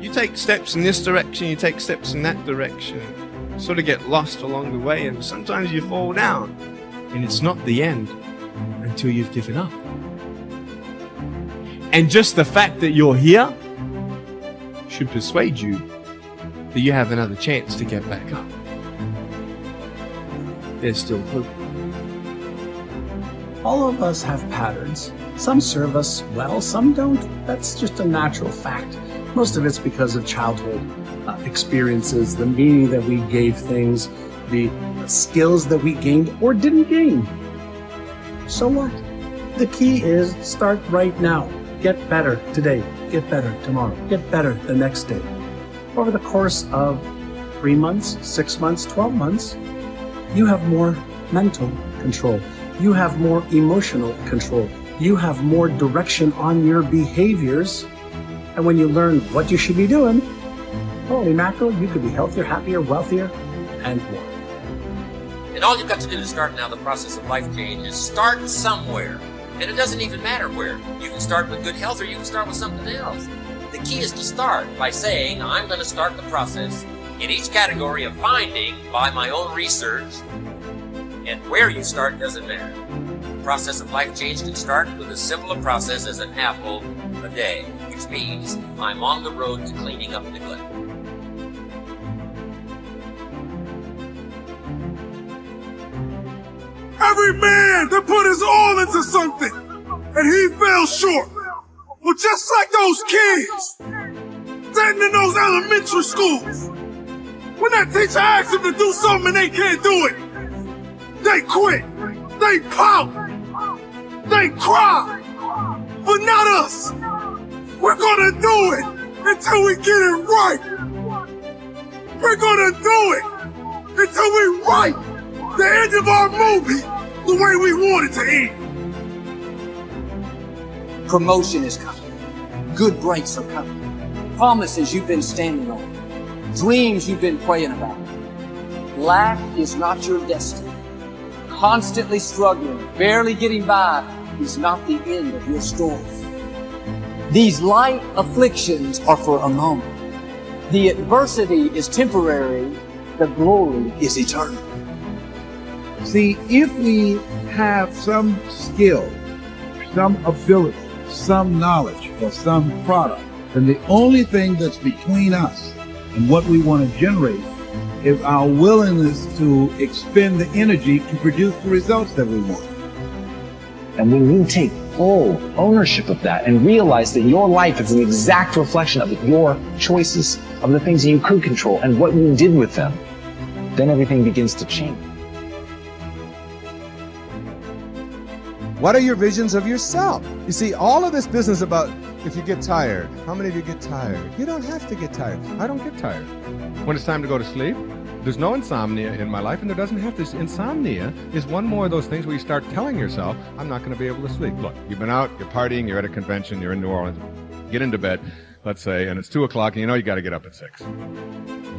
You take steps in this direction, you take steps in that direction, you sort of get lost along the way, and sometimes you fall down. And it's not the end until you've given up. And just the fact that you're here should persuade you that you have another chance to get back up. There's still hope. All of us have patterns. Some serve us well, some don't. That's just a natural fact. Most of it's because of childhood experiences, the meaning that we gave things, the skills that we gained or didn't gain. So what? The key is start right now. Get better today. Get better tomorrow. Get better the next day. Over the course of 3 months, 6 months, 12 months, you have more mental control. You have more emotional control. You have more direction on your behaviors. And when you learn what you should be doing, holy mackerel, you could be healthier, happier, wealthier, and more. And all you've got to do to start now the process of life change is start somewhere. And it doesn't even matter where. You can start with good health or you can start with something else. The key is to start by saying, I'm going to start the process in each category of finding by my own research, and where you start doesn't matter. The process of life change can start with as simple a process as an apple a day, which means I'm on the road to cleaning up neglect. Every man that put his all into something, and he fell short. Well, just like those kids, sitting in those elementary schools, when that teacher asks them to do something and they can't do it, they quit, they pout, they cry, but not us. We're gonna do it until we get it right. We're gonna do it until we write the end of our movie the way we want it to end. Promotion is coming. Good breaks are coming. Promises you've been standing on. Dreams you've been praying about. Lack is not your destiny. Constantly struggling, barely getting by is not the end of your story. These light afflictions are for a moment. The adversity is temporary. The glory is eternal. See, if we have some skill, some ability, some knowledge, or some product, then the only thing that's between us and what we want to generate is our willingness to expend the energy to produce the results that we want. And when you take full ownership of that and realize that your life is an exact reflection of your choices, of the things that you could control and what you did with them, then everything begins to change. What are your visions of yourself? You see, all of this business about if you get tired, how many of you get tired? You don't have to get tired. I don't get tired. When it's time to go to sleep, there's no insomnia in my life, and there doesn't have to. Insomnia is one more of those things where you start telling yourself, I'm not going to be able to sleep. Look, you've been out, you're partying, you're at a convention, you're in New Orleans, get into bed, let's say, and it's 2 o'clock, and you know you got to get up at 6.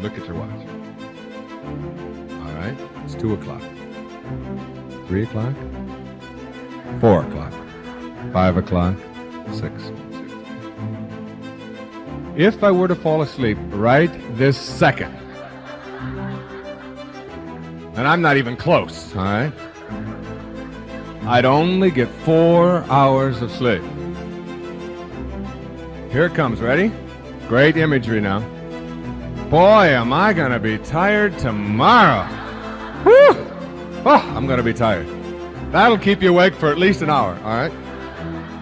Look at your watch. All right, it's 2 o'clock. 3 o'clock? 4 o'clock, 5 o'clock, 6. If I were to fall asleep right this second, and I'm not even close, all right, I'd only get 4 hours of sleep. Here it comes, ready? Great imagery now. Boy, am I gonna be tired tomorrow. Whew! Oh, I'm gonna be tired. That'll keep you awake for at least an hour, all right?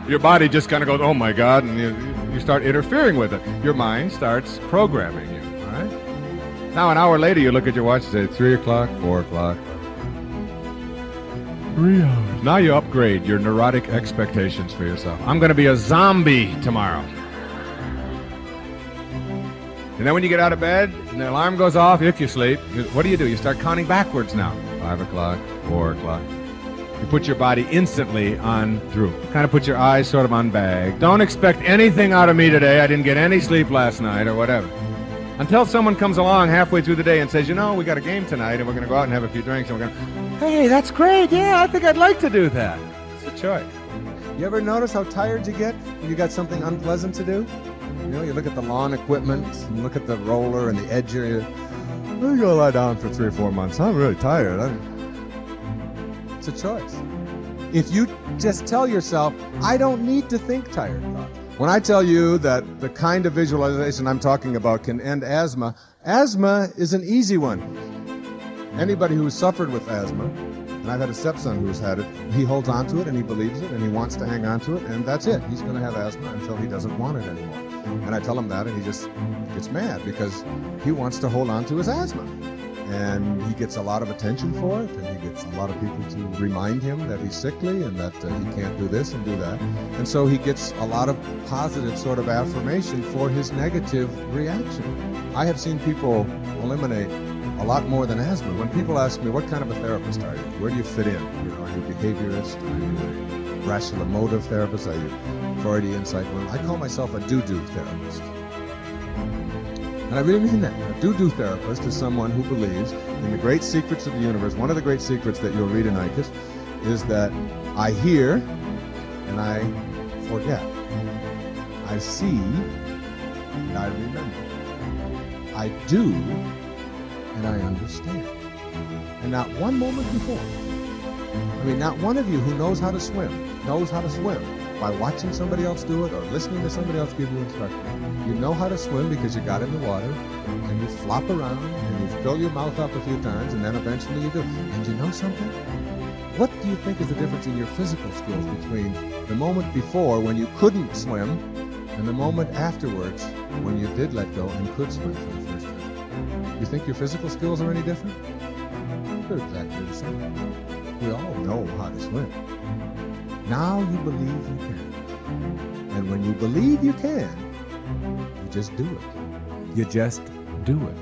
Your body just kind of goes, oh my God, and you start interfering with it. Your mind starts programming you, all right? Now, an hour later, you look at your watch and say, 3 o'clock, 4 o'clock. 3 hours. Now you upgrade your neurotic expectations for yourself. I'm going to be a zombie tomorrow. And then when you get out of bed and the alarm goes off, if you sleep, what do? You start counting backwards now. 5 o'clock, 4 o'clock. You put your body instantly on through. Kind of put your eyes sort of on bag. Don't expect anything out of me today. I didn't get any sleep last night or whatever. Until someone comes along halfway through the day and says, you know, we got a game tonight and we're going to go out and have a few drinks and we're going to, hey, that's great. Yeah, I think I'd like to do that. It's a choice. You ever notice how tired you get when you got something unpleasant to do? You know, you look at the lawn equipment, and look at the roller and the edger. I'm gonna lie down for 3 or 4 months. I'm really tired. It's a choice. If you just tell yourself, I don't need to think tired thoughts. When I tell you that the kind of visualization I'm talking about can end asthma, asthma is an easy one. Anybody who's suffered with asthma, and I've had a stepson who's had it, he holds on to it and he believes it and he wants to hang on to it, and that's it. He's going to have asthma until he doesn't want it anymore. And I tell him that, and he just gets mad because he wants to hold on to his asthma. And he gets a lot of attention for it, and he gets a lot of people to remind him that he's sickly and that he can't do this and do that. And so he gets a lot of positive sort of affirmation for his negative reaction. I have seen people eliminate a lot more than asthma. When people ask me, what kind of a therapist are you? Where do you fit in? You know, are you a behaviorist? Are you a rational emotive therapist? Are you Freudian insight? Well, I call myself a do-do therapist. And I really mean that. A do-do therapist is someone who believes in the great secrets of the universe. One of the great secrets that you'll read in ICUS is that I hear and I forget. I see and I remember. I do and I understand. And not one moment before. I mean, not one of you who knows how to swim by watching somebody else do it or listening to somebody else give you instructions. You know how to swim because you got in the water and you flop around and you fill your mouth up a few times and then eventually you do. And you know something? What do you think is the difference in your physical skills between the moment before when you couldn't swim and the moment afterwards when you did let go and could swim for the first time? You think your physical skills are any different? They're exactly the same. We all know how to swim. Now you believe you can. And when you believe you can, you just do it. You just do it.